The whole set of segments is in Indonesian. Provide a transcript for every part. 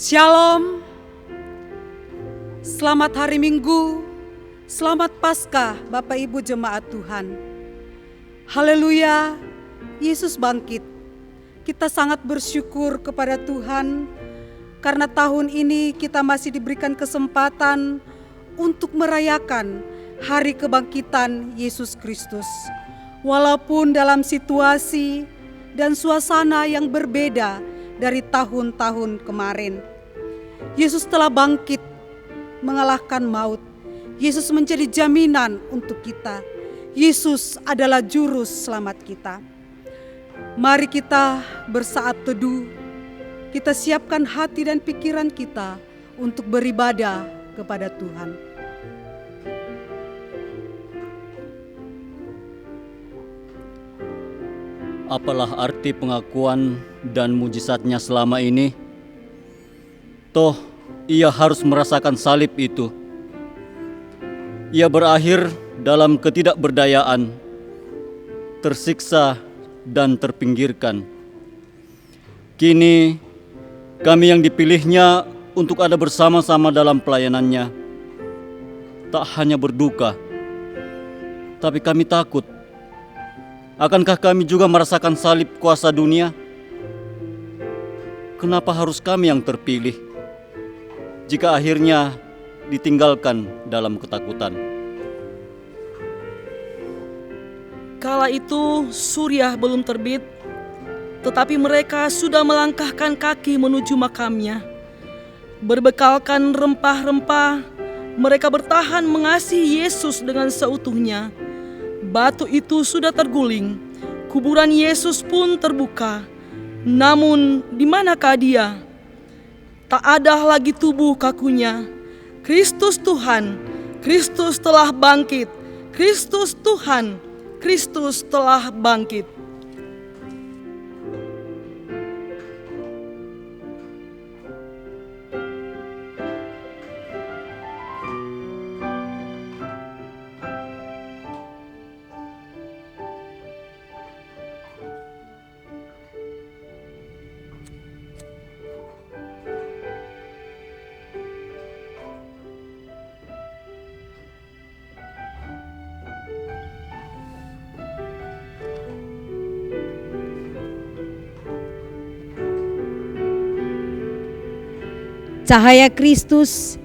Shalom, selamat hari Minggu, selamat Paskah Bapak Ibu Jemaat Tuhan. Haleluya, Yesus bangkit. Kita sangat bersyukur kepada Tuhan karena tahun ini kita masih diberikan kesempatan untuk merayakan hari kebangkitan Yesus Kristus. Walaupun dalam situasi dan suasana yang berbeda dari tahun-tahun kemarin. Yesus telah bangkit mengalahkan maut. Yesus menjadi jaminan untuk kita. Yesus adalah juru selamat kita. Mari kita bersaat teduh. Kita siapkan hati dan pikiran kita untuk beribadah kepada Tuhan. Apalah arti pengakuan dan mujizatnya selama ini? Toh, ia harus merasakan salib itu. Ia berakhir dalam ketidakberdayaan, tersiksa dan terpinggirkan. Kini, kami yang dipilihnya untuk ada bersama-sama dalam pelayanannya, tak hanya berduka, tapi kami takut. Akankah kami juga merasakan salib kuasa dunia? Kenapa harus kami yang terpilih, jika akhirnya ditinggalkan dalam ketakutan? Kala itu surya belum terbit, tetapi mereka sudah melangkahkan kaki menuju makamnya. Berbekalkan rempah-rempah, mereka bertahan mengasihi Yesus dengan seutuhnya. Batu itu sudah terguling, kuburan Yesus pun terbuka. Namun di manakah dia? Tak ada lagi tubuh kakunya. Kristus Tuhan, Kristus telah bangkit. Kristus Tuhan, Kristus telah bangkit. Cahaya Kristus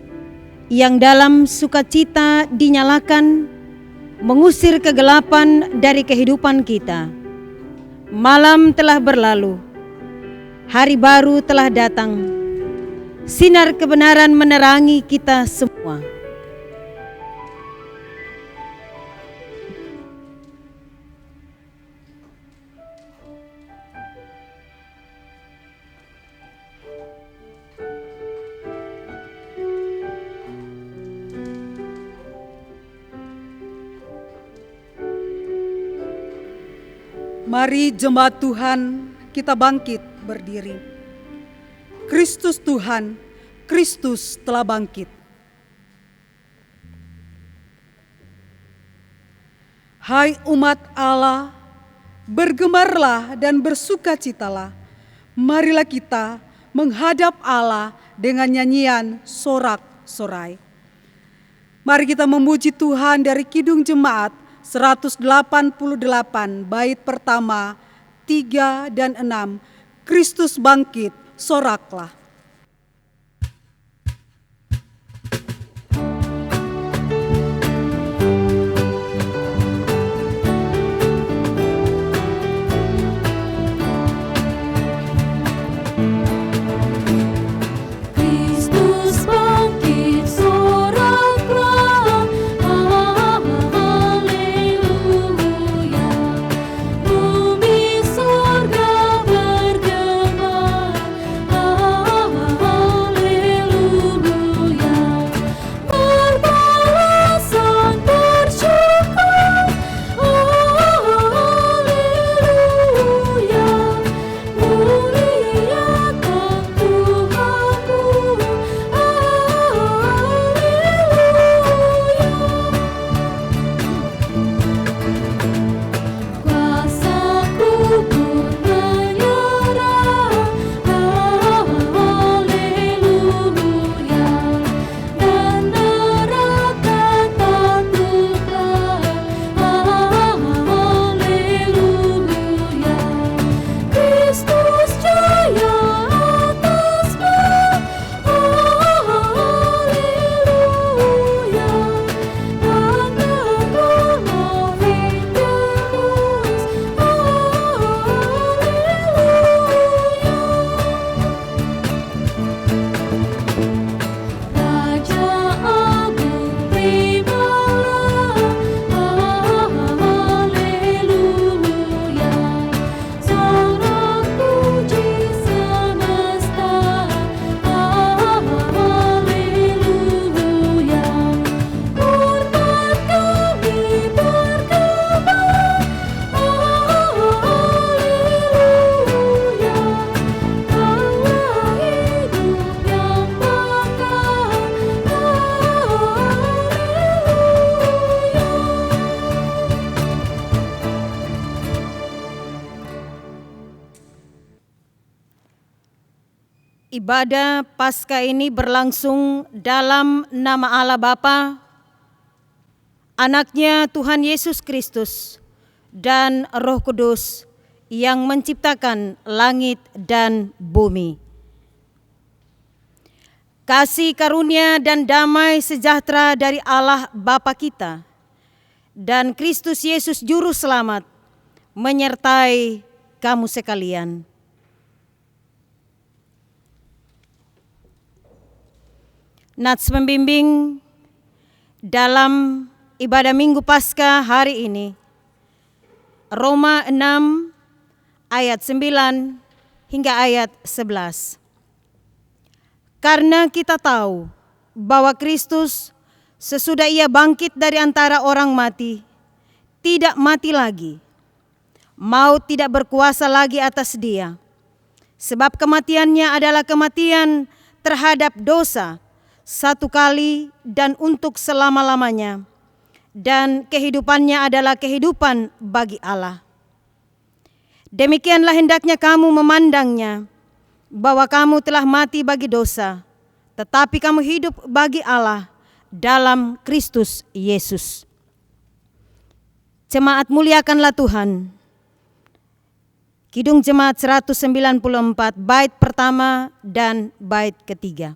yang dalam sukacita dinyalakan, mengusir kegelapan dari kehidupan kita. Malam telah berlalu, hari baru telah datang. Sinar kebenaran menerangi kita semua. Mari jemaat Tuhan, kita bangkit berdiri. Kristus Tuhan, Kristus telah bangkit. Hai umat Allah, bergemarlah dan bersukacitalah. Marilah kita menghadap Allah dengan nyanyian sorak-sorai. Mari kita memuji Tuhan dari Kidung Jemaat 188 bait pertama, 3 dan 6. Kristus bangkit, soraklah. Ibadah Paskah ini berlangsung dalam nama Allah Bapa, Anaknya Tuhan Yesus Kristus, dan Roh Kudus yang menciptakan langit dan bumi. Kasih karunia dan damai sejahtera dari Allah Bapa kita dan Kristus Yesus Juru Selamat menyertai kamu sekalian. Nats membimbing dalam ibadah Minggu Paskah hari ini, Roma 6 ayat 9 hingga ayat 11. Karena kita tahu bahwa Kristus sesudah ia bangkit dari antara orang mati, tidak mati lagi. Maut tidak berkuasa lagi atas dia. Sebab kematiannya adalah kematian terhadap dosa, satu kali dan untuk selama-lamanya. Dan kehidupannya adalah kehidupan bagi Allah. Demikianlah hendaknya kamu memandangnya, bahwa kamu telah mati bagi dosa, tetapi kamu hidup bagi Allah dalam Kristus Yesus. Jemaat muliakanlah Tuhan. Kidung Jemaat 194, bait pertama dan bait ketiga.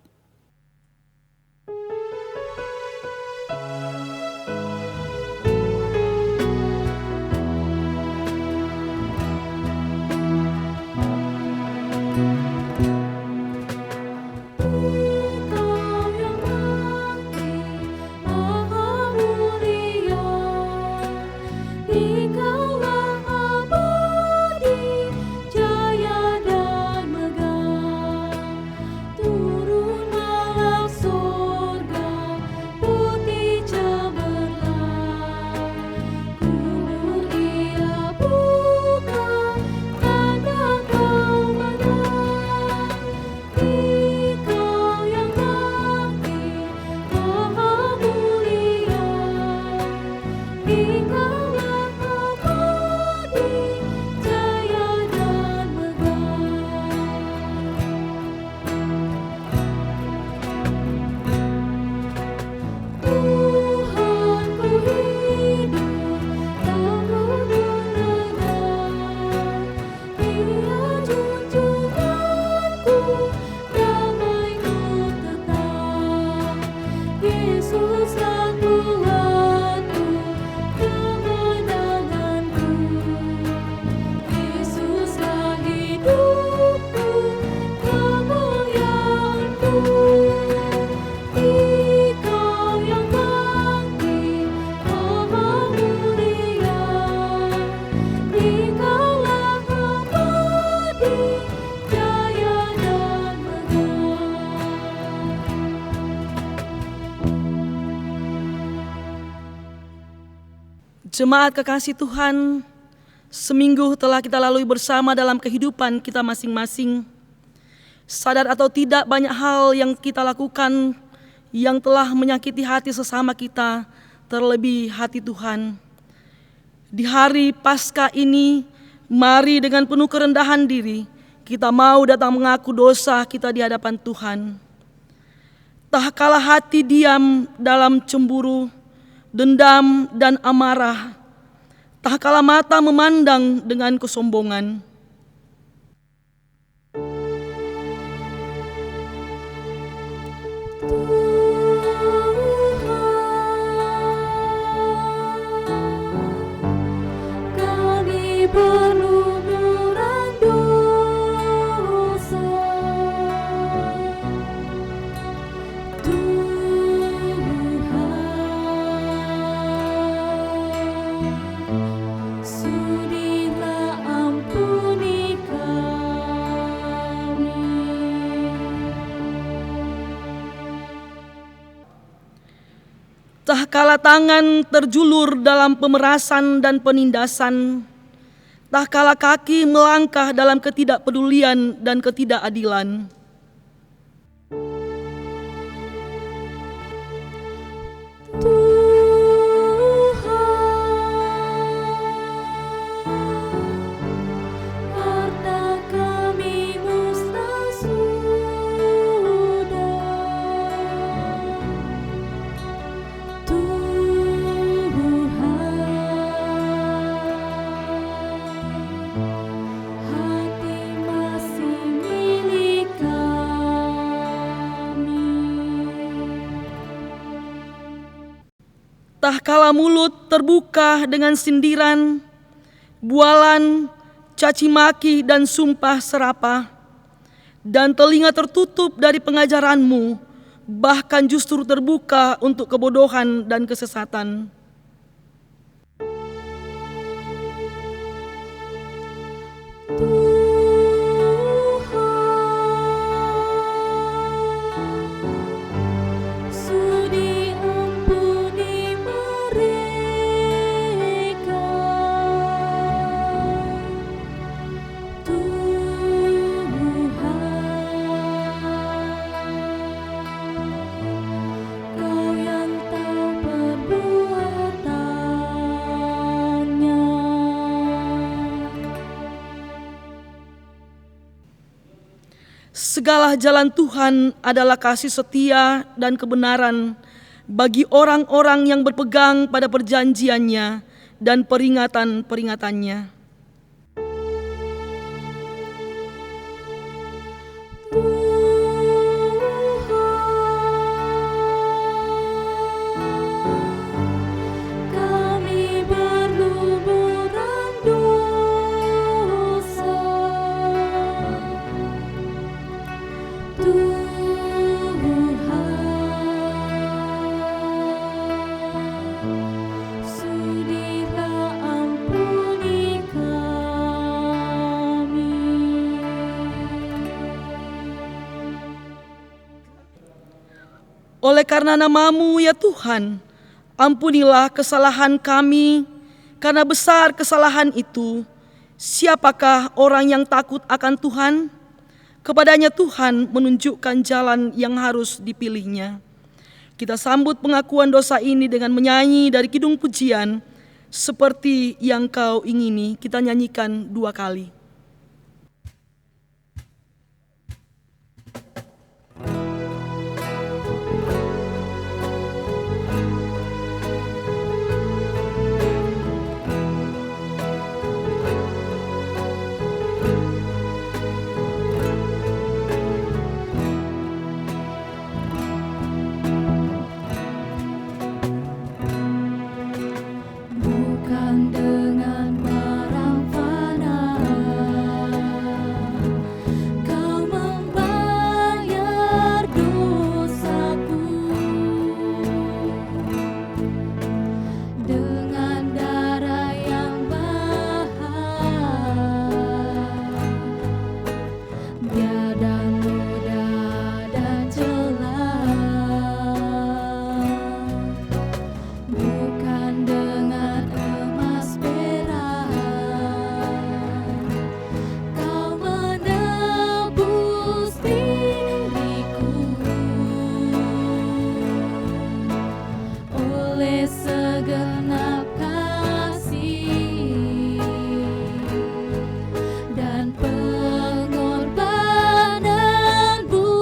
Jemaat kekasih Tuhan, seminggu telah kita lalui bersama dalam kehidupan kita masing-masing. Sadar atau tidak, banyak hal yang kita lakukan yang telah menyakiti hati sesama kita, terlebih hati Tuhan. Di hari Paskah ini, mari dengan penuh kerendahan diri, kita mau datang mengaku dosa kita di hadapan Tuhan. Tak kalah hati diam dalam cemburu, dendam dan amarah, tak kalah mata memandang dengan kesombongan. Kami berlumuran dosa, sudilah ampuni kami. Tak kala tangan terjulur dalam pemerasan dan penindasan, tak kala kaki melangkah dalam ketidakpedulian dan ketidakadilan. Harta kami musnah sudah, hati masih milik kami. Tak kala mulut terbuka dengan sindiran, bualan, caci maki dan sumpah serapah, dan telinga tertutup dari pengajaran-Mu, bahkan justru terbuka untuk kebodohan dan kesesatan. Segala jalan Tuhan adalah kasih setia dan kebenaran bagi orang-orang yang berpegang pada perjanjiannya dan peringatan-peringatannya. Kami berlumuran dosa, Tuhan, sudilah ampuni kami. Oleh karena nama-Mu ya Tuhan, ampunilah kesalahan kami, karena besar kesalahan itu. Siapakah orang yang takut akan Tuhan? Kepadanya Tuhan menunjukkan jalan yang harus dipilihnya. Kita sambut pengakuan dosa ini dengan menyanyi dari kidung pujian, seperti yang Kau ingini. Kita nyanyikan 2 kali. Bukan dengan barang fana Kau membayar dosaku, dengan darah yang mahal, tiada noda dan celah. Bukan dengan emas perak Kau menebus diriku, oleh segenap kasih dan pengorbananmu,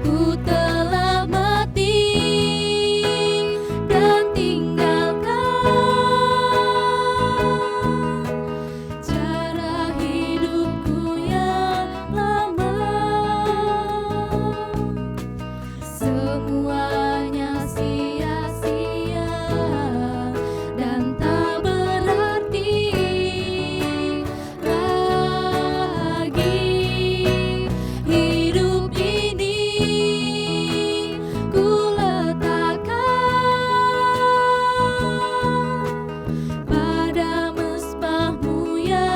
ku telah mati dan tinggalkan cara hidupku yang lama. Semuanya sia-sia dan tak berarti lagi. Hidup ini ku letakkan pada mezbah-Mu ya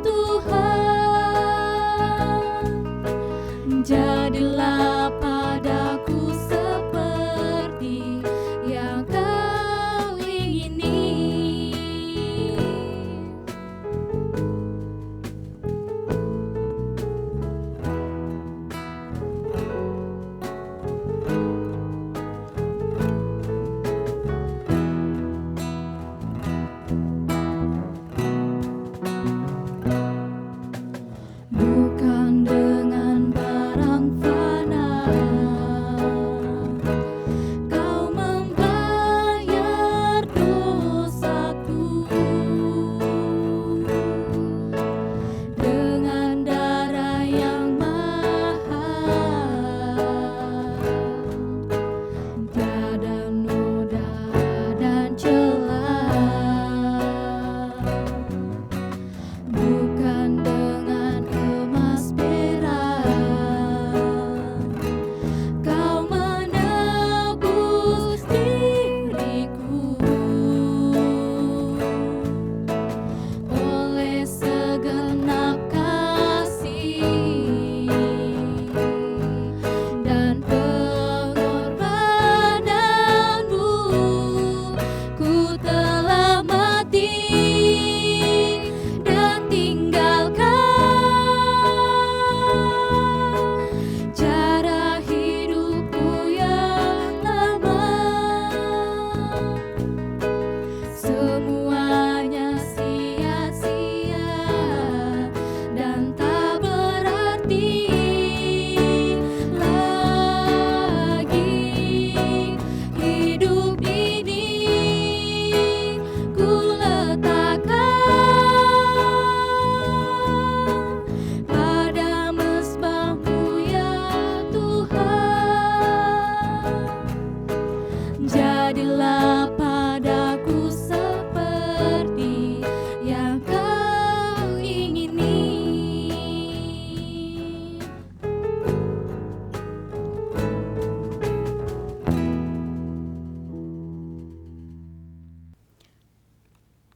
Tuhan. Jadilah padaku seperti yang Kau ingini. Bukan dengan barang fana Kau membayar dosaku, dengan darah yang mahal, tiada noda dan celah. Bukan dengan emas perak Kau menebus diriku, oleh segenap kasih dan pengorbananmu, ku telah mati dan tinggalkan cara hidupku yang lama. Semuanya sia-sia dan tak berarti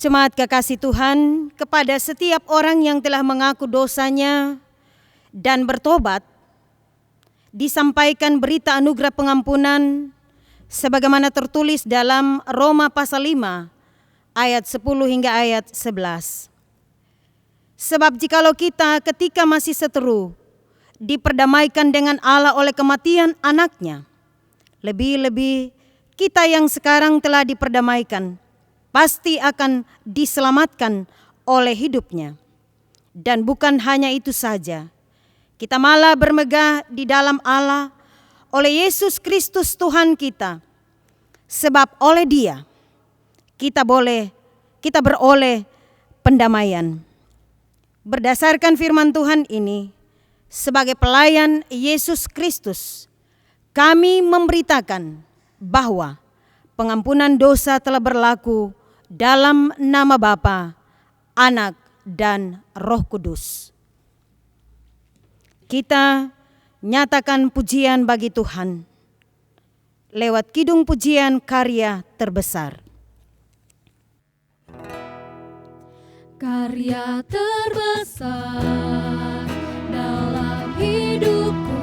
Jemaat kekasih Tuhan, kepada setiap orang yang telah mengaku dosanya dan bertobat, disampaikan berita anugerah pengampunan sebagaimana tertulis dalam Roma pasal 5 ayat 10 hingga ayat 11. Sebab jikalau kita ketika masih seteru diperdamaikan dengan Allah oleh kematian anaknya, lebih-lebih kita yang sekarang telah diperdamaikan pasti akan diselamatkan oleh hidupnya. Dan bukan hanya itu saja, kita malah bermegah di dalam Allah oleh Yesus Kristus Tuhan kita. Sebab oleh Dia kita beroleh pendamaian. Berdasarkan firman Tuhan ini, sebagai pelayan Yesus Kristus, kami memberitakan bahwa pengampunan dosa telah berlaku dalam nama Bapa, Anak, dan Roh Kudus. Kita nyatakan pujian bagi Tuhan lewat kidung pujian karya terbesar. Karya terbesar dalam hidupku,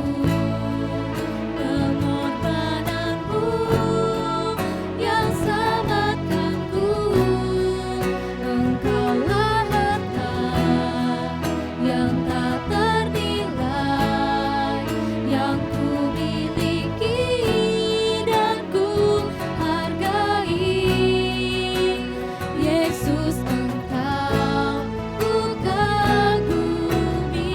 pengorbananmu yang selamatkanku. Engkaulah harta yang tak ternilai, yang ku miliki dan ku hargai. Yesus, Engkau ku kagumi.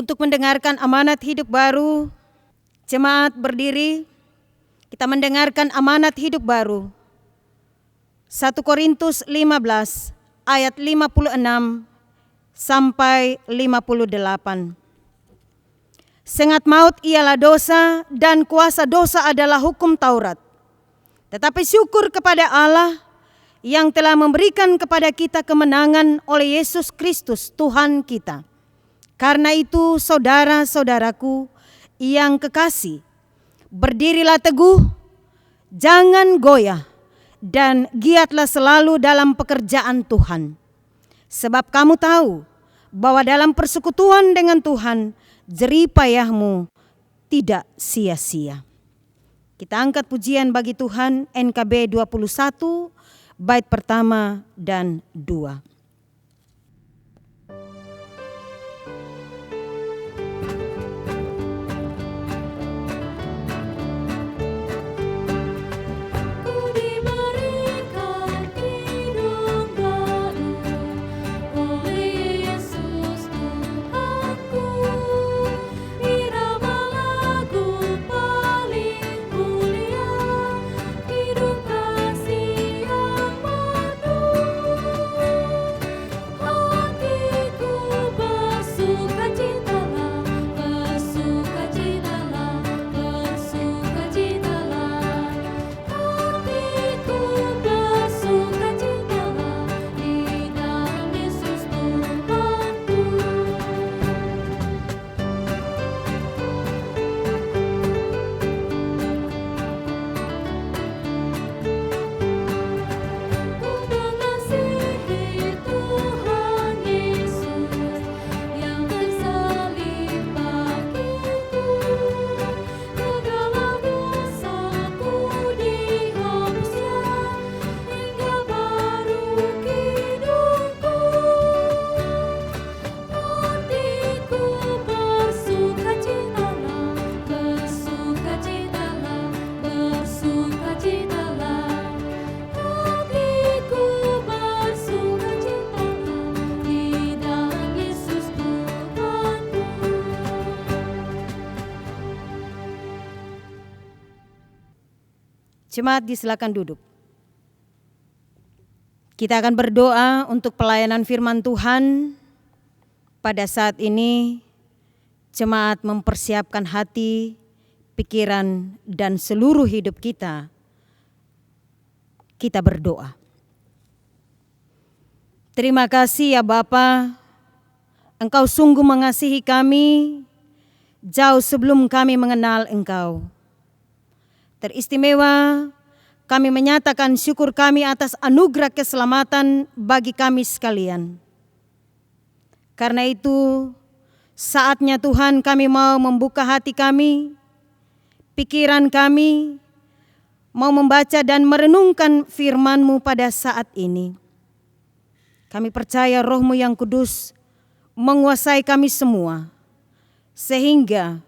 untuk mendengarkan amanat hidup baru. Jemaat berdiri, kita mendengarkan amanat hidup baru. 1 Korintus 15 ayat 56 sampai 58. Sengat maut ialah dosa dan kuasa dosa adalah hukum Taurat. Tetapi syukur kepada Allah yang telah memberikan kepada kita kemenangan oleh Yesus Kristus Tuhan kita. Karena itu saudara-saudaraku yang kekasih, berdirilah teguh, jangan goyah, dan giatlah selalu dalam pekerjaan Tuhan. Sebab kamu tahu bahwa dalam persekutuan dengan Tuhan, jerih payahmu tidak sia-sia. Kita angkat pujian bagi Tuhan NKB 21, bait pertama dan 2. Jemaat disilakan duduk. Kita akan berdoa untuk pelayanan firman Tuhan. Pada saat ini, jemaat mempersiapkan hati, pikiran, dan seluruh hidup kita. Kita berdoa. Terima kasih ya Bapa, Engkau sungguh mengasihi kami jauh sebelum kami mengenal Engkau. Teristimewa, kami menyatakan syukur kami atas anugerah keselamatan bagi kami sekalian. Karena itu, saatnya Tuhan kami mau membuka hati kami, pikiran kami, mau membaca dan merenungkan firman-Mu pada saat ini. Kami percaya Roh-Mu yang kudus menguasai kami semua, sehingga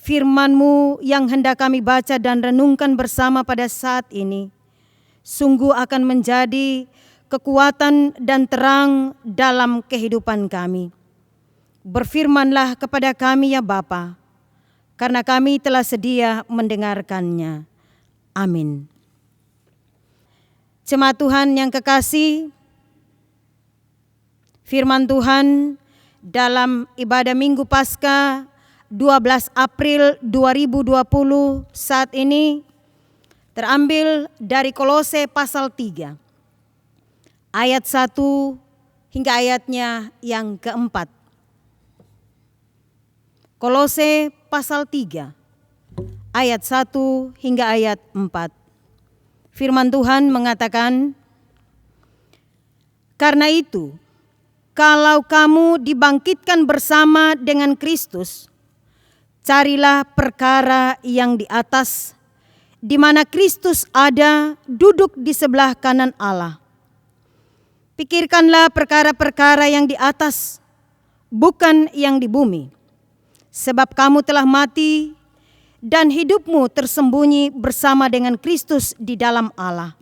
firman-Mu yang hendak kami baca dan renungkan bersama pada saat ini sungguh akan menjadi kekuatan dan terang dalam kehidupan kami. Berfirmanlah kepada kami ya Bapa, karena kami telah sedia mendengarkannya. Amin. Jemaat Tuhan yang kekasih, firman Tuhan dalam ibadah Minggu Paskah 12 April 2020 saat ini terambil dari Kolose pasal 3 ayat 1 hingga ayatnya yang keempat. Kolose pasal 3 ayat 1 hingga ayat 4. Firman Tuhan mengatakan, "Karena itu, kalau kamu dibangkitkan bersama dengan Kristus, carilah perkara yang di atas, di mana Kristus ada duduk di sebelah kanan Allah. Pikirkanlah perkara-perkara yang di atas, bukan yang di bumi. Sebab kamu telah mati dan hidupmu tersembunyi bersama dengan Kristus di dalam Allah.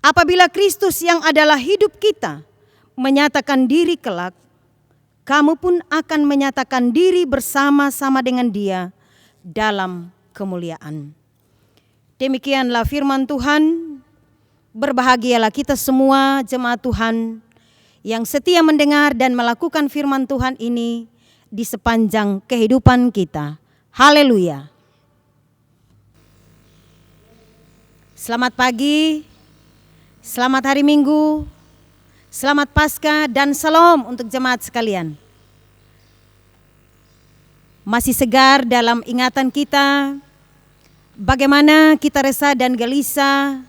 Apabila Kristus yang adalah hidup kita menyatakan diri kelak, kamu pun akan menyatakan diri bersama-sama dengan Dia dalam kemuliaan. Demikianlah firman Tuhan. Berbahagialah kita semua jemaat Tuhan yang setia mendengar dan melakukan firman Tuhan ini di sepanjang kehidupan kita. Haleluya. Selamat pagi, selamat hari Minggu, selamat Paskah dan salam untuk jemaat sekalian. Masih segar dalam ingatan kita bagaimana kita resah dan gelisah,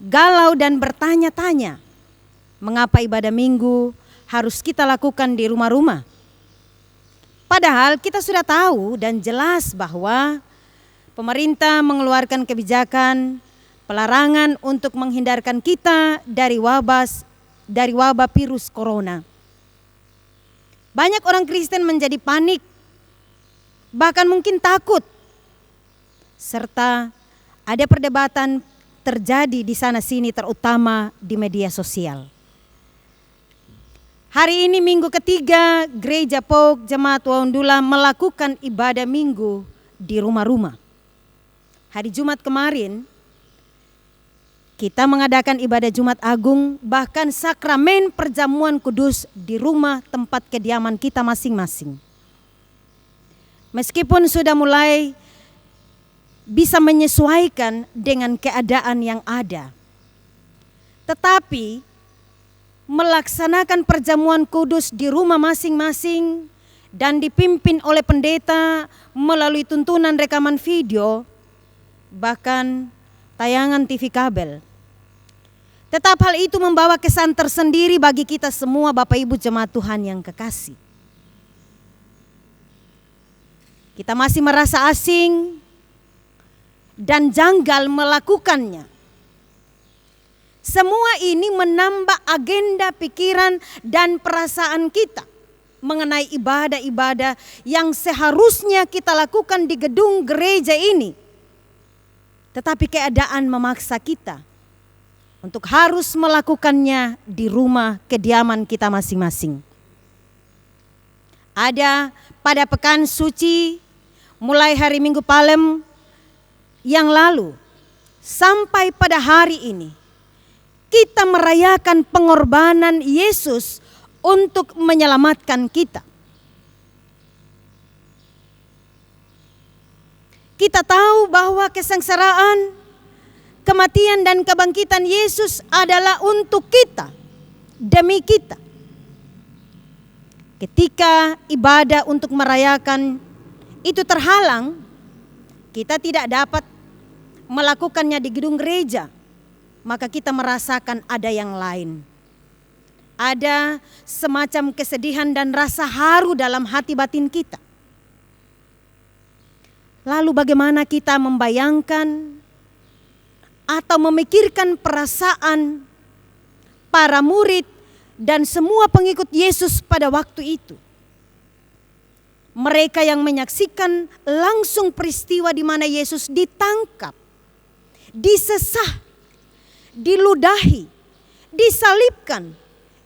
galau dan bertanya-tanya mengapa ibadah minggu harus kita lakukan di rumah-rumah. Padahal kita sudah tahu dan jelas bahwa pemerintah mengeluarkan kebijakan pelarangan untuk menghindarkan kita dari wabah virus corona. Banyak orang Kristen menjadi panik, bahkan mungkin takut. Serta ada perdebatan terjadi di sana-sini, terutama di media sosial. Hari ini minggu ketiga, Gereja POG Jemaat Wawandula melakukan ibadah minggu di rumah-rumah. Hari Jumat kemarin, kita mengadakan ibadah Jumat Agung, bahkan sakramen perjamuan kudus di rumah tempat kediaman kita masing-masing. Meskipun sudah mulai bisa menyesuaikan dengan keadaan yang ada, tetapi melaksanakan perjamuan kudus di rumah masing-masing dan dipimpin oleh pendeta melalui tuntunan rekaman video, bahkan tayangan TV kabel. Tetap hal itu membawa kesan tersendiri bagi kita semua Bapak Ibu jemaat Tuhan yang kekasih. Kita masih merasa asing dan janggal melakukannya. Semua ini menambah agenda pikiran dan perasaan kita mengenai ibadah-ibadah yang seharusnya kita lakukan di gedung gereja ini. Tetapi keadaan memaksa kita untuk harus melakukannya di rumah kediaman kita masing-masing. Ada pada pekan suci mulai hari Minggu Palem yang lalu sampai pada hari ini, kita merayakan pengorbanan Yesus untuk menyelamatkan kita. Kita tahu bahwa kesengsaraan, kematian dan kebangkitan Yesus adalah untuk kita, demi kita. Ketika ibadah untuk merayakan itu terhalang, kita tidak dapat melakukannya di gedung gereja, maka kita merasakan ada yang lain. Ada semacam kesedihan dan rasa haru dalam hati batin kita. Lalu bagaimana kita membayangkan atau memikirkan perasaan para murid dan semua pengikut Yesus pada waktu itu? Mereka yang menyaksikan langsung peristiwa di mana Yesus ditangkap, disesah, diludahi, disalibkan,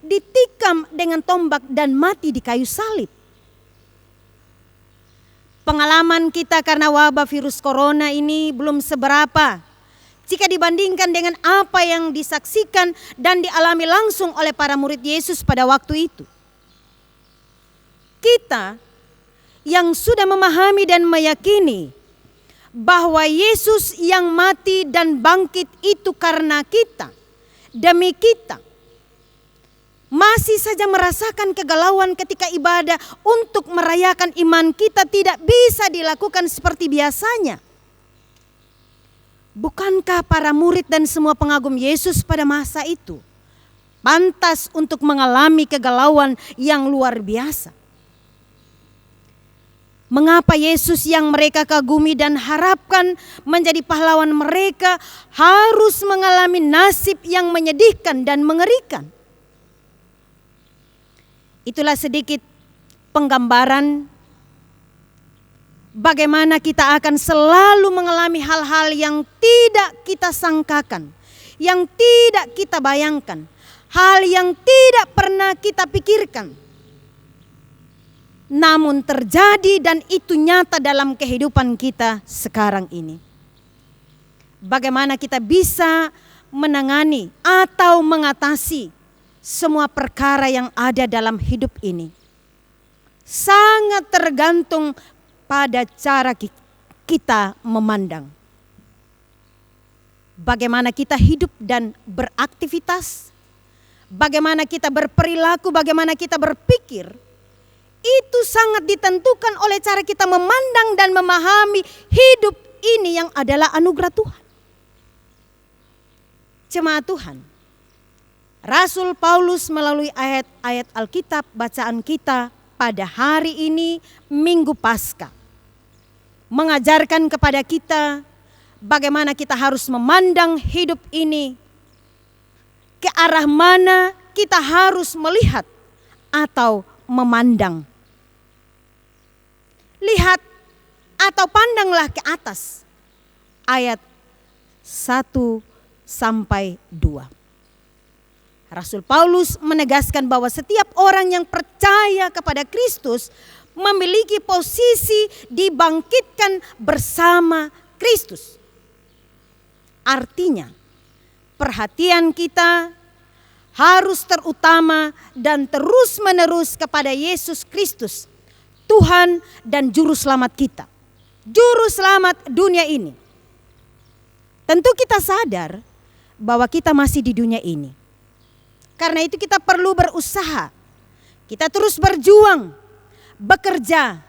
ditikam dengan tombak dan mati di kayu salib. Pengalaman kita karena wabah virus corona ini belum seberapa jika dibandingkan dengan apa yang disaksikan dan dialami langsung oleh para murid Yesus pada waktu itu. Kita yang sudah memahami dan meyakini bahwa Yesus yang mati dan bangkit itu karena kita, demi kita, masih saja merasakan kegalauan ketika ibadah untuk merayakan iman kita tidak bisa dilakukan seperti biasanya. Bukankah para murid dan semua pengagum Yesus pada masa itu pantas untuk mengalami kegalauan yang luar biasa? Mengapa Yesus yang mereka kagumi dan harapkan menjadi pahlawan mereka harus mengalami nasib yang menyedihkan dan mengerikan? Itulah sedikit penggambaran bagaimana kita akan selalu mengalami hal-hal yang tidak kita sangkakan, yang tidak kita bayangkan, hal yang tidak pernah kita pikirkan. namun terjadi dan itu nyata dalam kehidupan kita sekarang ini. Bagaimana kita bisa menangani atau mengatasi semua perkara yang ada dalam hidup ini sangat tergantung pada cara kita memandang. Bagaimana kita hidup dan beraktivitas, bagaimana kita berperilaku, bagaimana kita berpikir, itu sangat ditentukan oleh cara kita memandang dan memahami hidup ini yang adalah anugerah Tuhan. Jemaat Tuhan, Rasul Paulus melalui ayat-ayat Alkitab bacaan kita pada hari ini Minggu Paskah mengajarkan kepada kita bagaimana kita harus memandang hidup ini, ke arah mana kita harus melihat atau memandang. Lihat atau pandanglah ke atas. Ayat 1-2. Rasul Paulus menegaskan bahwa setiap orang yang percaya kepada Kristus memiliki posisi dibangkitkan bersama Kristus. Artinya, perhatian kita harus terutama dan terus-menerus kepada Yesus Kristus, Tuhan dan Juru Selamat kita, Juru Selamat dunia ini. Tentu kita sadar bahwa kita masih di dunia ini. Karena itu kita perlu berusaha, kita terus berjuang, bekerja,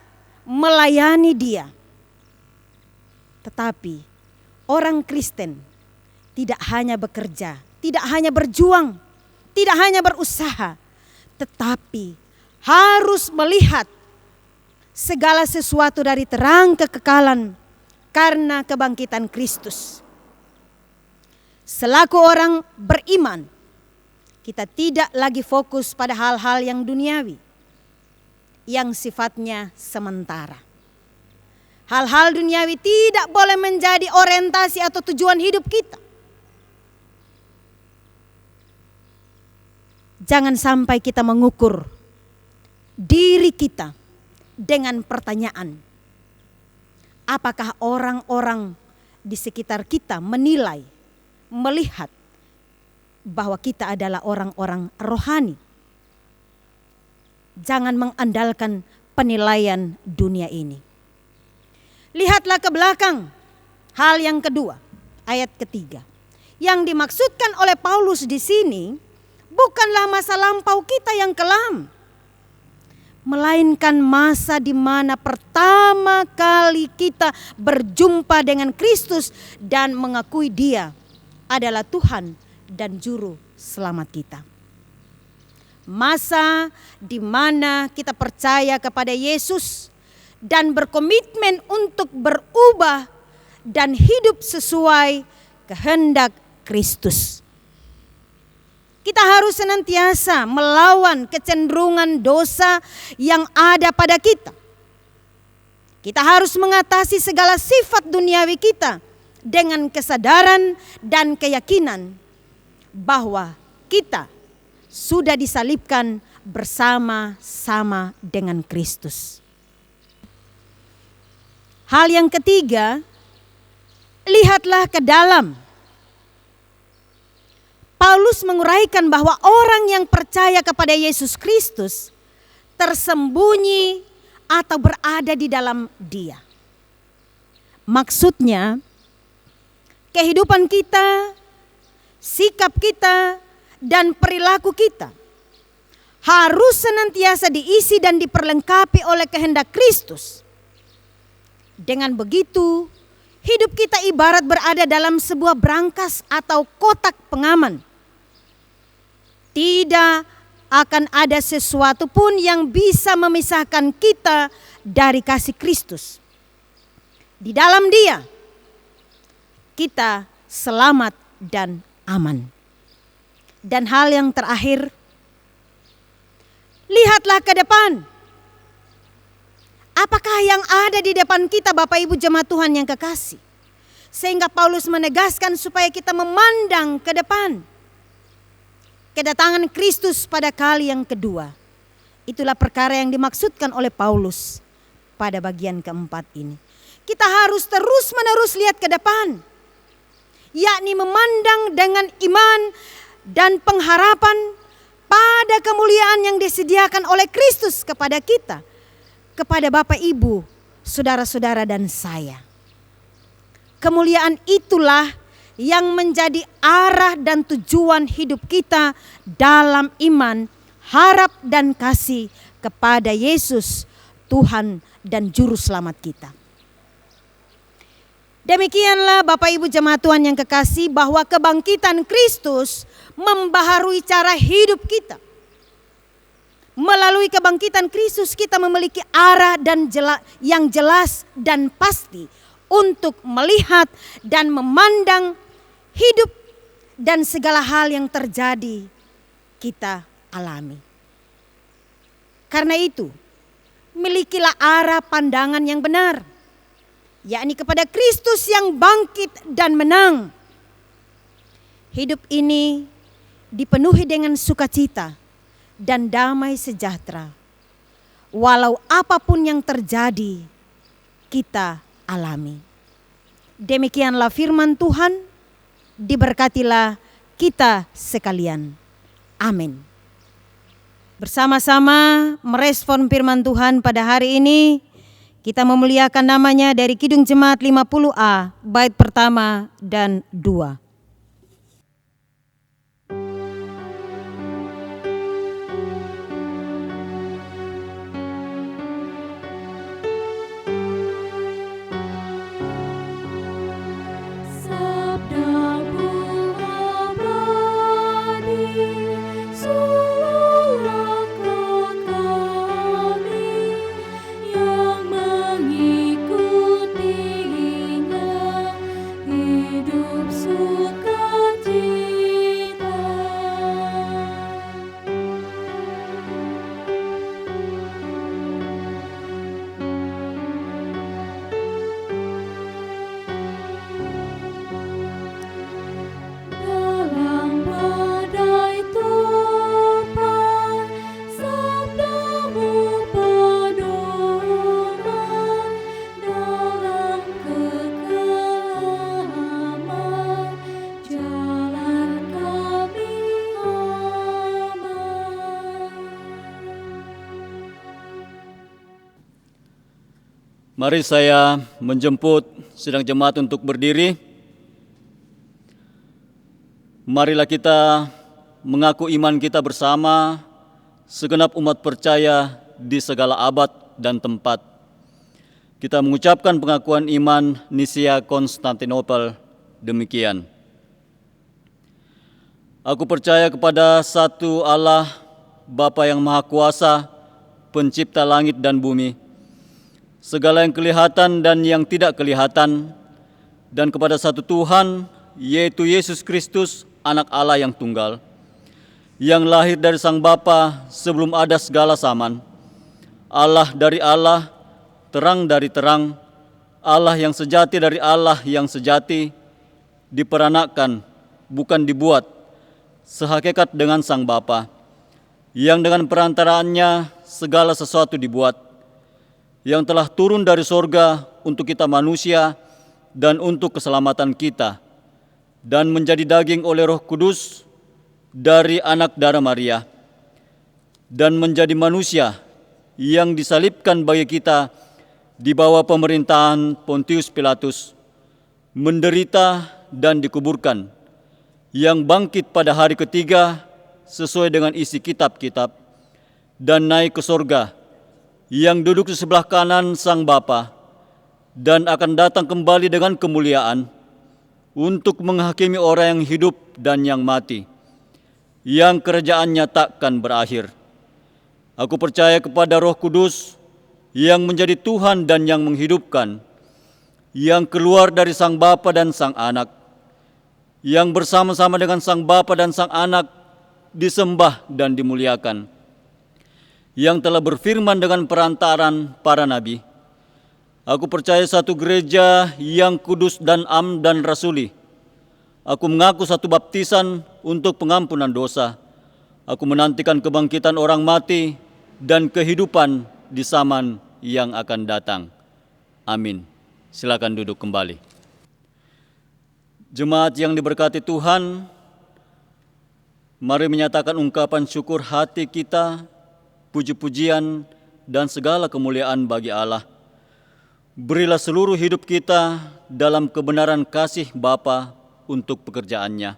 melayani Dia. Tetapi orang Kristen tidak hanya bekerja, tidak hanya berjuang, tidak hanya berusaha, tetapi harus melihat segala sesuatu dari terang kekekalan karena kebangkitan Kristus. Selaku orang beriman, kita tidak lagi fokus pada hal-hal yang duniawi, yang sifatnya sementara. Hal-hal duniawi tidak boleh menjadi orientasi atau tujuan hidup kita. Jangan sampai kita mengukur diri kita dengan pertanyaan, apakah orang-orang di sekitar kita menilai, melihat bahwa kita adalah orang-orang rohani. Jangan mengandalkan penilaian dunia ini. Lihatlah ke belakang. Hal yang kedua, ayat ketiga. Yang dimaksudkan oleh Paulus di sini bukanlah masa lampau kita yang kelam, melainkan masa di mana pertama kali kita berjumpa dengan Kristus dan mengakui Dia adalah Tuhan dan Juru Selamat kita. Masa di mana kita percaya kepada Yesus dan berkomitmen untuk berubah dan hidup sesuai kehendak Kristus. Kita harus senantiasa melawan kecenderungan dosa yang ada pada kita. Kita harus mengatasi segala sifat duniawi kita dengan kesadaran dan keyakinan bahwa kita sudah disalibkan bersama-sama dengan Kristus. Hal yang ketiga, lihatlah ke dalam. Paulus menguraikan bahwa orang yang percaya kepada Yesus Kristus tersembunyi atau berada di dalam Dia. Maksudnya, kehidupan kita, sikap kita, dan perilaku kita harus senantiasa diisi dan diperlengkapi oleh kehendak Kristus. Dengan begitu, hidup kita ibarat berada dalam sebuah brankas atau kotak pengaman. Tidak akan ada sesuatu pun yang bisa memisahkan kita dari kasih Kristus. Di dalam Dia, kita selamat dan aman. Dan hal yang terakhir, lihatlah ke depan. Apakah yang ada di depan kita, Bapak Ibu jemaat Tuhan yang kekasih? Sehingga Paulus menegaskan supaya kita memandang ke depan. Kedatangan Kristus pada kali yang kedua Itulah perkara yang dimaksudkan oleh Paulus pada bagian keempat ini. Kita harus terus-menerus lihat ke depan, yakni memandang dengan iman dan pengharapan pada kemuliaan yang disediakan oleh Kristus kepada kita, kepada Bapak, Ibu, saudara-saudara dan saya. Kemuliaan itulah yang menjadi arah dan tujuan hidup kita dalam iman, harap dan kasih kepada Yesus, Tuhan dan Juru Selamat kita. Demikianlah Bapak Ibu jemaat Tuhan yang kekasih, bahwa kebangkitan Kristus membaharui cara hidup kita. Melalui kebangkitan Kristus kita memiliki arah dan yang jelas dan pasti untuk melihat dan memandang hidup dan segala hal yang terjadi kita alami. Karena itu, milikilah arah pandangan yang benar, yakni kepada Kristus yang bangkit dan menang. Hidup ini dipenuhi dengan sukacita dan damai sejahtera. Walau apapun yang terjadi, kita alami. Demikianlah firman Tuhan, diberkatilah kita sekalian. Amin. Bersama-sama merespon firman Tuhan pada hari ini, kita memuliakan namanya dari Kidung Jemaat 50A, bait pertama dan 2. Sabdamu abadi, suluh langkah kami yang mengikutinya, hidup sukacita. Dalam badai topan, sabdamu pedoman, dalam kekelaman, jalan kami aman. Mari saya menjemput sidang jemaat untuk berdiri. Marilah kita mengaku iman kita bersama segenap umat percaya di segala abad dan tempat. Kita mengucapkan pengakuan iman Nisia Konstantinopel demikian. Aku percaya kepada satu Allah, Bapa yang Maha Kuasa, pencipta langit dan bumi, segala yang kelihatan dan yang tidak kelihatan, dan kepada satu Tuhan, yaitu Yesus Kristus, Anak Allah yang tunggal, yang lahir dari Sang Bapa sebelum ada segala zaman, Allah dari Allah, terang dari terang, Allah yang sejati dari Allah yang sejati, diperanakkan, bukan dibuat, sehakikat dengan Sang Bapa, yang dengan perantaraannya segala sesuatu dibuat, yang telah turun dari sorga untuk kita manusia dan untuk keselamatan kita, dan menjadi daging oleh Roh Kudus dari anak darah Maria, dan menjadi manusia yang disalibkan bagi kita di bawah pemerintahan Pontius Pilatus, menderita dan dikuburkan, yang bangkit pada hari ketiga sesuai dengan isi kitab-kitab, dan naik ke sorga, yang duduk di sebelah kanan Sang Bapa, dan akan datang kembali dengan kemuliaan untuk menghakimi orang yang hidup dan yang mati, yang kerajaannya takkan berakhir. Aku percaya kepada Roh Kudus yang menjadi Tuhan dan yang menghidupkan, yang keluar dari Sang Bapa dan Sang Anak, yang bersama-sama dengan Sang Bapa dan Sang Anak disembah dan dimuliakan, yang telah berfirman dengan perantaran para nabi. Aku percaya satu gereja yang kudus dan am dan rasuli. Aku mengaku satu baptisan untuk pengampunan dosa. Aku menantikan kebangkitan orang mati dan kehidupan di zaman yang akan datang. Amin. Silakan duduk kembali. Jemaat yang diberkati Tuhan, mari menyatakan ungkapan syukur hati kita, puji-pujian dan segala kemuliaan bagi Allah. Berilah seluruh hidup kita dalam kebenaran kasih Bapa untuk pekerjaannya.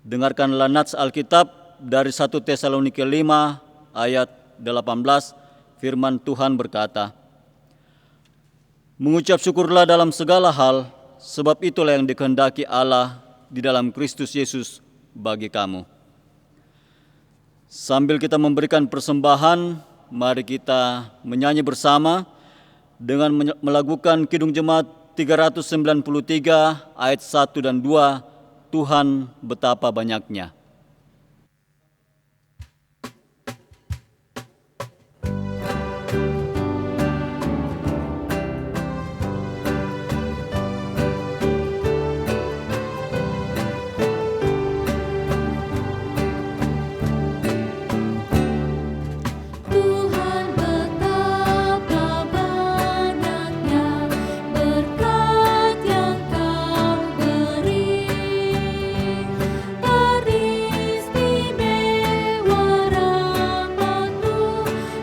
Dengarkanlah nats Alkitab dari 1 Tesalonike 5 ayat 18, firman Tuhan berkata, "Mengucap syukurlah dalam segala hal, sebab itulah yang dikehendaki Allah di dalam Kristus Yesus bagi kamu." Sambil kita memberikan persembahan, mari kita menyanyi bersama dengan melakukan Kidung Jemaat 393 ayat 1 dan 2, Tuhan betapa banyaknya. Tuhan betapa banyaknya berkat yang Kau beri, teristimewa rahmat-Mu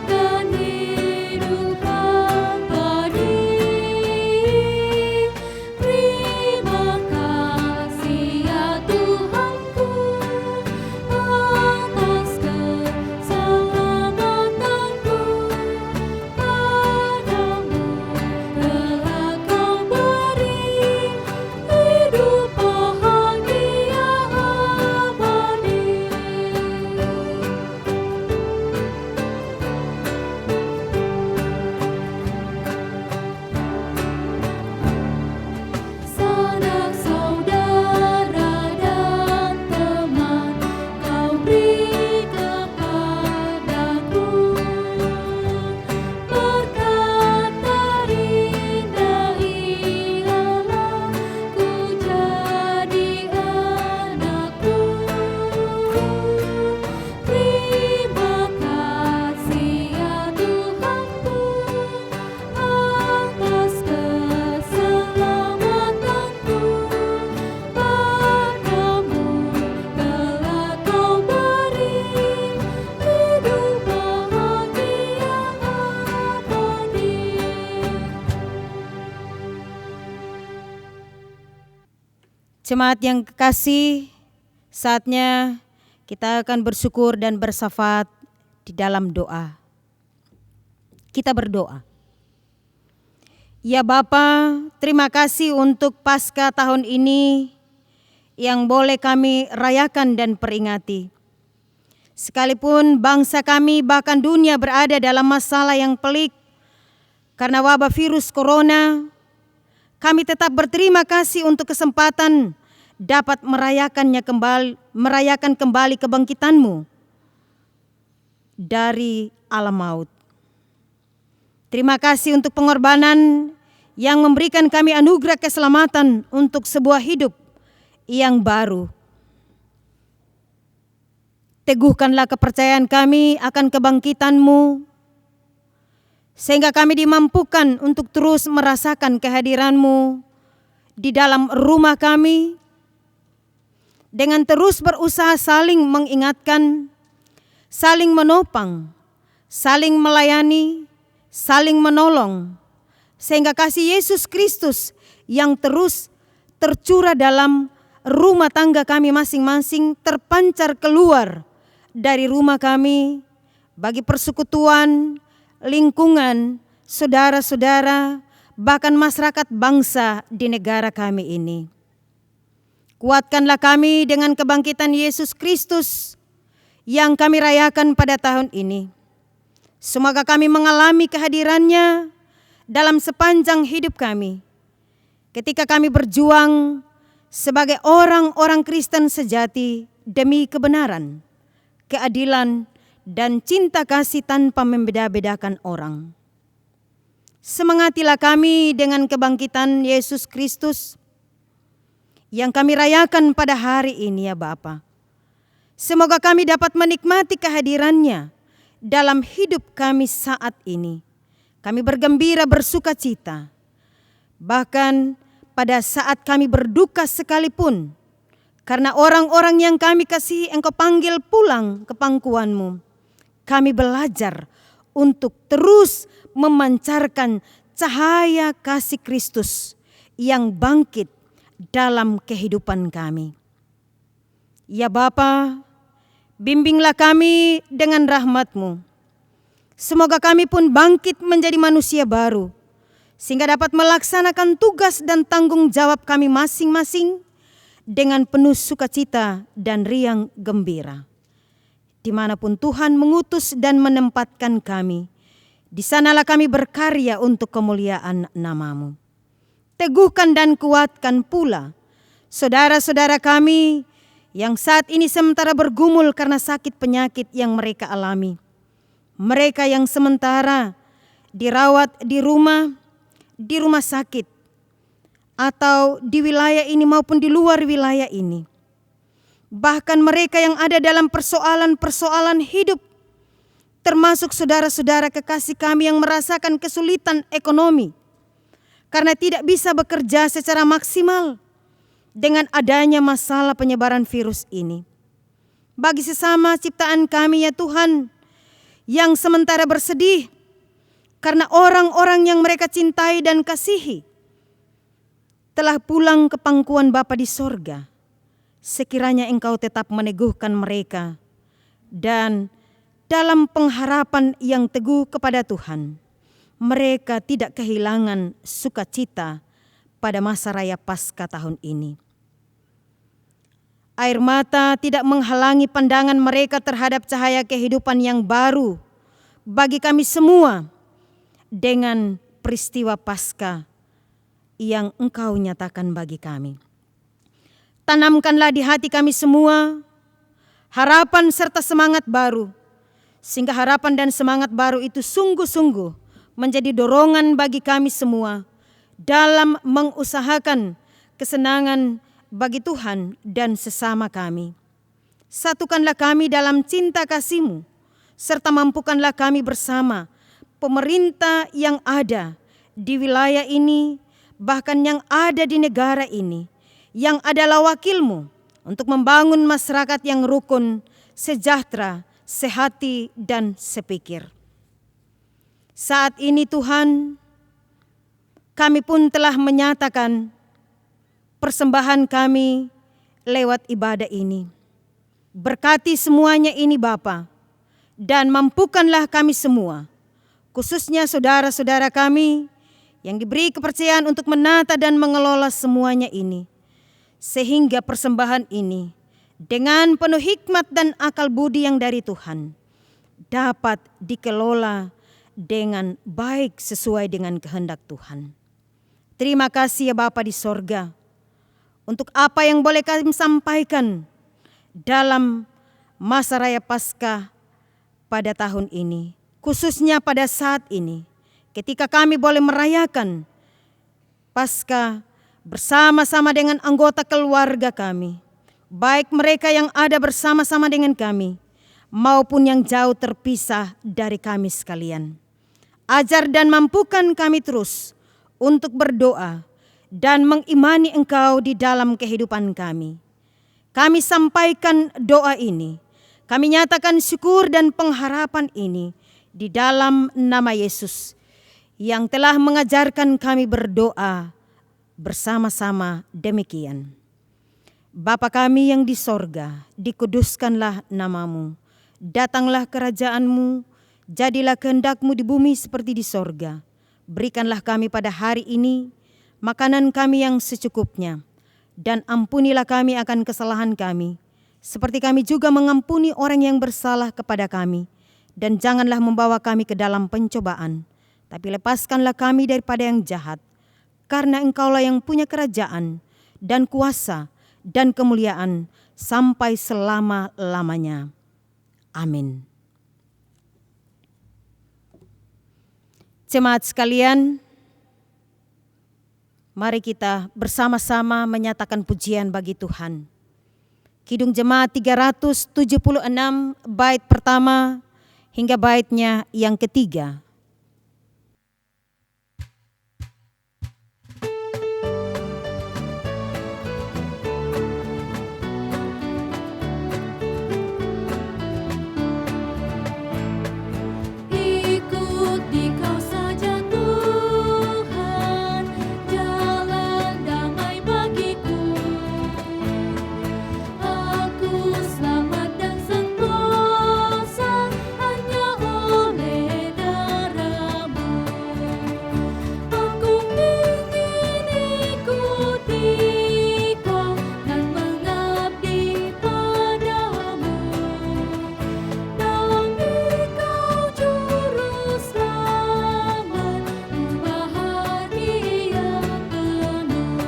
dan hidup abadi. Terima kasih ya Tuhanku atas keselamatanku, padamu telah Kau beri hidup bahagia abadi. Sanak saudara dan teman Kau beri kepadaku, berkat terindah ialah ku jadi anakmu. Terima kasih ya Tuhanku atas keselamatanku, padamu telah Kau beri hidup bahagia abadi. Jemaat yang kekasih, saatnya kita akan bersyukur dan bersyafaat di dalam doa. Kita berdoa. Ya Bapa, terima kasih untuk Paskah tahun ini yang boleh kami rayakan dan peringati. Sekalipun bangsa kami bahkan dunia berada dalam masalah yang pelik karena wabah virus corona, kami tetap berterima kasih untuk kesempatan dapat merayakan kembali kebangkitan-Mu dari alam maut. Terima kasih untuk pengorbanan yang memberikan kami anugerah keselamatan untuk sebuah hidup yang baru. Teguhkanlah kepercayaan kami akan kebangkitan-Mu, sehingga kami dimampukan untuk terus merasakan kehadiran-Mu di dalam rumah kami, dengan terus berusaha saling mengingatkan, saling menopang, saling melayani, saling menolong, sehingga kasih Yesus Kristus yang terus tercurah dalam rumah tangga kami masing-masing terpancar keluar dari rumah kami bagi persekutuan, lingkungan, saudara-saudara, bahkan masyarakat bangsa di negara kami ini. Kuatkanlah kami dengan kebangkitan Yesus Kristus yang kami rayakan pada tahun ini. Semoga kami mengalami kehadiran-Nya dalam sepanjang hidup kami, ketika kami berjuang sebagai orang-orang Kristen sejati demi kebenaran, keadilan, dan cinta kasih tanpa membeda-bedakan orang. Semangatilah kami dengan kebangkitan Yesus Kristus yang kami rayakan pada hari ini ya Bapa. Semoga kami dapat menikmati kehadiran-Nya dalam hidup kami saat ini. Kami bergembira bersuka cita. Bahkan pada saat kami berduka sekalipun, karena orang-orang yang kami kasihi Engkau panggil pulang ke pangkuan-Mu. Kami belajar untuk terus memancarkan cahaya kasih Kristus yang bangkit dalam kehidupan kami. Ya Bapa, bimbinglah kami dengan rahmat-Mu. Semoga kami pun bangkit menjadi manusia baru, sehingga dapat melaksanakan tugas dan tanggung jawab kami masing-masing dengan penuh sukacita dan riang gembira. Dimanapun Tuhan mengutus dan menempatkan kami, di sanalah kami berkarya untuk kemuliaan nama-Mu. Teguhkan dan kuatkan pula saudara-saudara kami yang saat ini sementara bergumul karena sakit penyakit yang mereka alami. Mereka yang sementara dirawat di rumah sakit, atau di wilayah ini maupun di luar wilayah ini. Bahkan mereka yang ada dalam persoalan-persoalan hidup, termasuk saudara-saudara kekasih kami yang merasakan kesulitan ekonomi karena tidak bisa bekerja secara maksimal dengan adanya masalah penyebaran virus ini. Bagi sesama ciptaan kami ya Tuhan, yang sementara bersedih karena orang-orang yang mereka cintai dan kasihi telah pulang ke pangkuan Bapa di sorga. Sekiranya Engkau tetap meneguhkan mereka dan dalam pengharapan yang teguh kepada Tuhan, mereka tidak kehilangan sukacita pada masa raya Paskah tahun ini. Air mata tidak menghalangi pandangan mereka terhadap cahaya kehidupan yang baru bagi kami semua dengan peristiwa Paskah yang Engkau nyatakan bagi kami. Tanamkanlah di hati kami semua harapan serta semangat baru, sehingga harapan dan semangat baru itu sungguh-sungguh menjadi dorongan bagi kami semua dalam mengusahakan kesenangan bagi Tuhan dan sesama kami. Satukanlah kami dalam cinta kasih-Mu, serta mampukanlah kami bersama pemerintah yang ada di wilayah ini, bahkan yang ada di negara ini, yang adalah wakil-Mu untuk membangun masyarakat yang rukun, sejahtera, sehati, dan sepikir. Saat ini Tuhan, kami pun telah menyatakan persembahan kami lewat ibadah ini. Berkati semuanya ini Bapa, dan mampukanlah kami semua, khususnya saudara-saudara kami yang diberi kepercayaan untuk menata dan mengelola semuanya ini, sehingga persembahan ini dengan penuh hikmat dan akal budi yang dari Tuhan dapat dikelola dengan baik sesuai dengan kehendak Tuhan. Terima kasih ya Bapa di sorga untuk apa yang boleh kami sampaikan dalam masa raya Paskah pada tahun ini, khususnya pada saat ini ketika kami boleh merayakan Paskah bersama-sama dengan anggota keluarga kami, baik mereka yang ada bersama-sama dengan kami maupun yang jauh terpisah dari kami sekalian. Ajar dan mampukan kami terus untuk berdoa dan mengimani Engkau di dalam kehidupan kami. Kami sampaikan doa ini, kami nyatakan syukur dan pengharapan ini di dalam nama Yesus yang telah mengajarkan kami berdoa bersama-sama demikian. Bapa kami yang di sorga, dikuduskanlah nama-Mu, datanglah kerajaan-Mu, jadilah kehendak-Mu di bumi seperti di sorga. Berikanlah kami pada hari ini makanan kami yang secukupnya, dan ampunilah kami akan kesalahan kami, seperti kami juga mengampuni orang yang bersalah kepada kami. Dan janganlah membawa kami ke dalam pencobaan, tapi lepaskanlah kami daripada yang jahat. Karena Engkaulah yang punya kerajaan dan kuasa dan kemuliaan sampai selama-lamanya. Amin. Jemaat sekalian, mari kita bersama-sama menyatakan pujian bagi Tuhan. Kidung Jemaat 376 bait pertama hingga baitnya yang ketiga. Ikuti kau saja Tuhan, jalan damai bagiku. Aku selamat dan sentosa hanya oleh darah-Mu. Aku ingin ikuti Kau dan mengabdi padamu. Dalam Dikau juru selamat, bahagia penuh.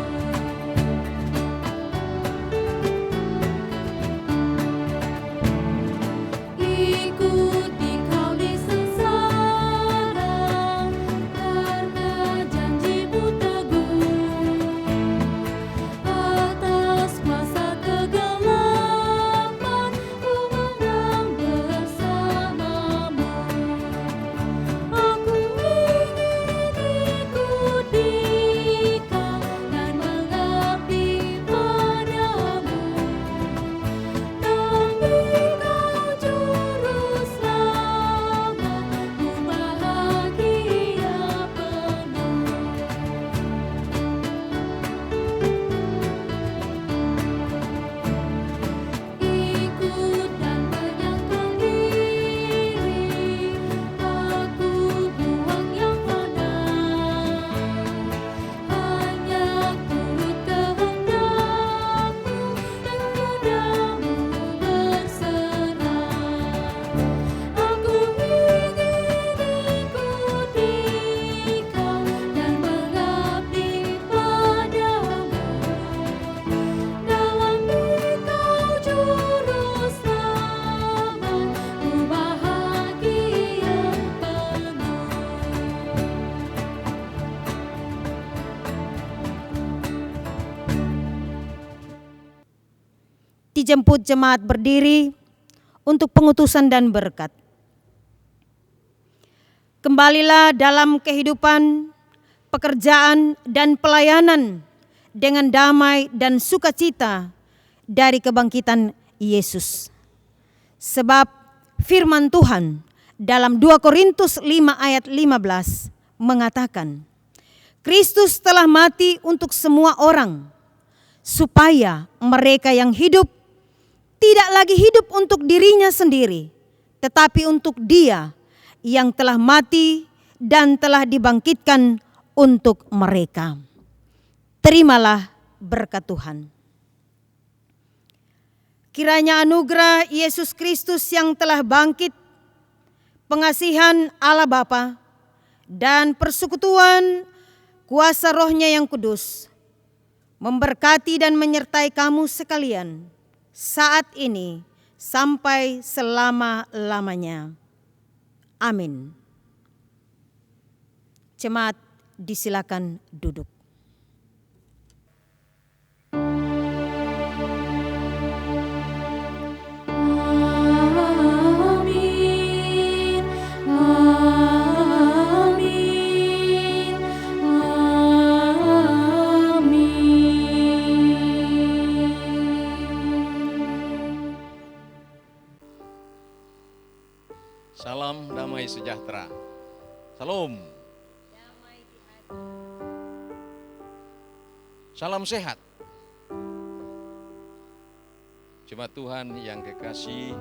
Ikuti Kau di sengsara, karena janji-Mu teguh. Atas masa kegelapan, ku menang bersama-Mu. Aku ingin ikuti Kau dan mengabdi padamu. Dalam Dikau juru selamat, ku bahagia penuh. Ikut dan menyangkal diri, aku buang yang fana. Hanya turut kehendak-Mu, kepadamu berserah. Aku ingin ikuti Kau dan mengabdi padamu. Dalam Dikau juru selamat, ku bahagia penuh. Dijemput jemaat berdiri untuk pengutusan dan berkat. Kembalilah dalam kehidupan, pekerjaan, dan pelayanan dengan damai dan sukacita dari kebangkitan Yesus. Sebab firman Tuhan dalam 2 Korintus 5 ayat 15 mengatakan, Kristus telah mati untuk semua orang, supaya mereka yang hidup tidak lagi hidup untuk dirinya sendiri, tetapi untuk Dia yang telah mati dan telah dibangkitkan untuk mereka. Terimalah berkat Tuhan. Kiranya anugerah Yesus Kristus yang telah bangkit, pengasihan Allah Bapa, dan persekutuan kuasa Roh-Nya yang kudus memberkati dan menyertai kamu sekalian saat ini sampai selama-lamanya. Amin. Jemaat disilakan duduk. Amin, amin, amin. Salam damai sejahtera. Salam. Salam sehat. Jemaat Tuhan yang kekasih,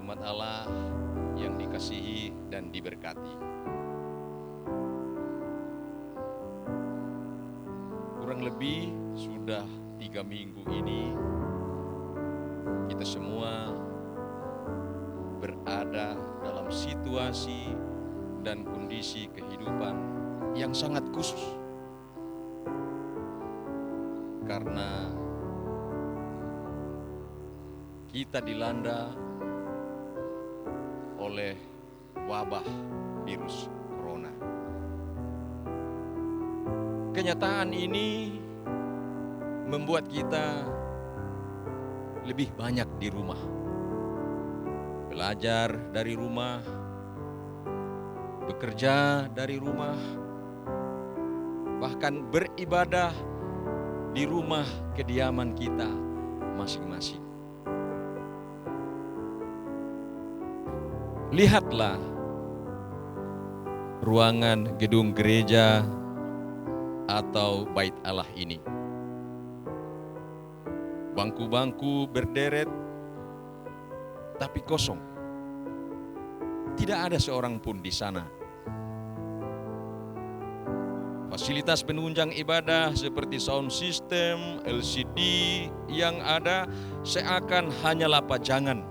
umat Allah yang dikasihi dan diberkati. Kurang lebih sudah 3 minggu ini kita semua berada dalam situasi dan kondisi kehidupan yang sangat khusus. Karena kita dilanda oleh wabah virus corona. Kenyataan ini membuat kita lebih banyak di rumah. belajar dari rumah, bekerja dari rumah, bahkan beribadah di rumah kediaman kita masing-masing. Lihatlah ruangan gedung gereja atau bait Allah ini. Bangku-bangku berderet, tapi kosong. Tidak ada seorang pun di sana. Fasilitas penunjang ibadah seperti sound system, LCD yang ada seakan hanyalah pajangan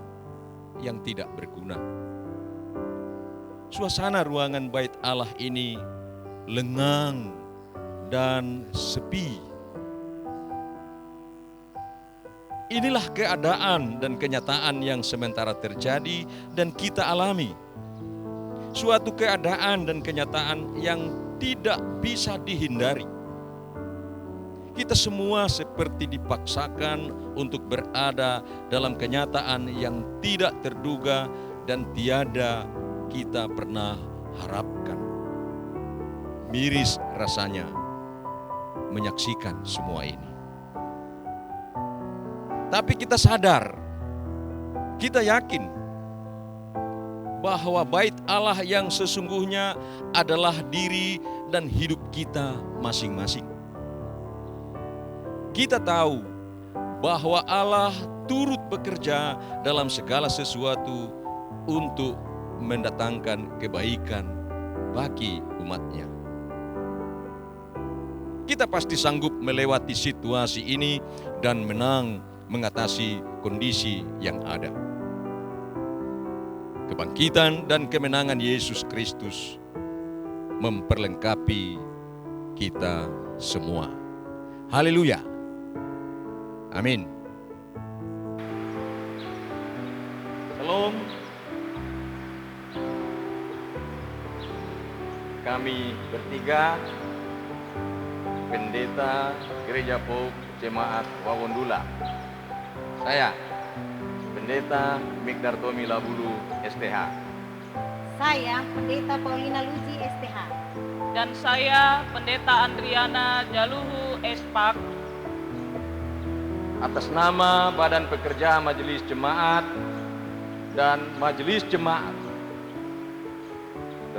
yang tidak berguna. Suasana ruangan bait Allah ini lengang dan sepi. Inilah keadaan dan kenyataan yang sementara terjadi dan kita alami. Suatu keadaan dan kenyataan yang tidak bisa dihindari. Kita semua seperti dipaksakan untuk berada dalam kenyataan yang tidak terduga dan tiada kita pernah harapkan. Miris rasanya menyaksikan semua ini. Tapi kita sadar, kita yakin bahwa bait Allah yang sesungguhnya adalah diri dan hidup kita masing-masing. Kita tahu bahwa Allah turut bekerja dalam segala sesuatu untuk mendatangkan kebaikan bagi umatnya. Kita pasti sanggup melewati situasi ini dan menang mengatasi kondisi yang ada. Kebangkitan dan kemenangan Yesus Kristus memperlengkapi kita semua. Haleluya. Amin. Shalom. Kami bertiga, Pendeta Gereja Pop Jemaat Wawondula. Saya, Pendeta Mikdar Tomi Labulu, STH. Saya Pendeta Paulina Luji, STH. Dan saya Pendeta Andriana Jaluhu, SPAK. Atas nama Badan Pekerja Majelis Jemaat dan Majelis Jemaat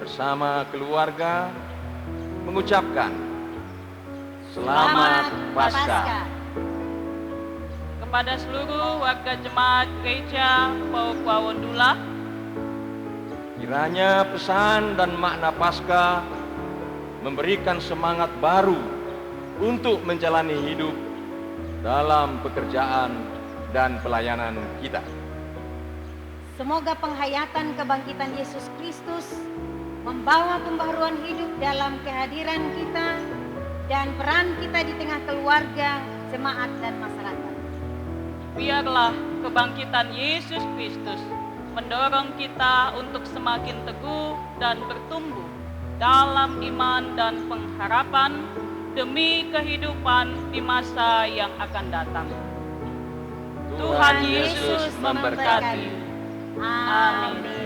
bersama keluarga mengucapkan Selamat Paskah Kepada seluruh warga jemaat Gereja Pop Wawondula, Kiranya pesan dan makna Paskah memberikan semangat baru untuk menjalani hidup dalam pekerjaan dan pelayanan kita. Semoga penghayatan kebangkitan Yesus Kristus membawa pembaharuan hidup dalam kehadiran kita dan peran kita di tengah keluarga, jemaat, dan masyarakat. biarlah kebangkitan Yesus Kristus mendorong kita untuk semakin teguh dan bertumbuh dalam iman dan pengharapan demi kehidupan di masa yang akan datang. Tuhan Yesus memberkati. Amin.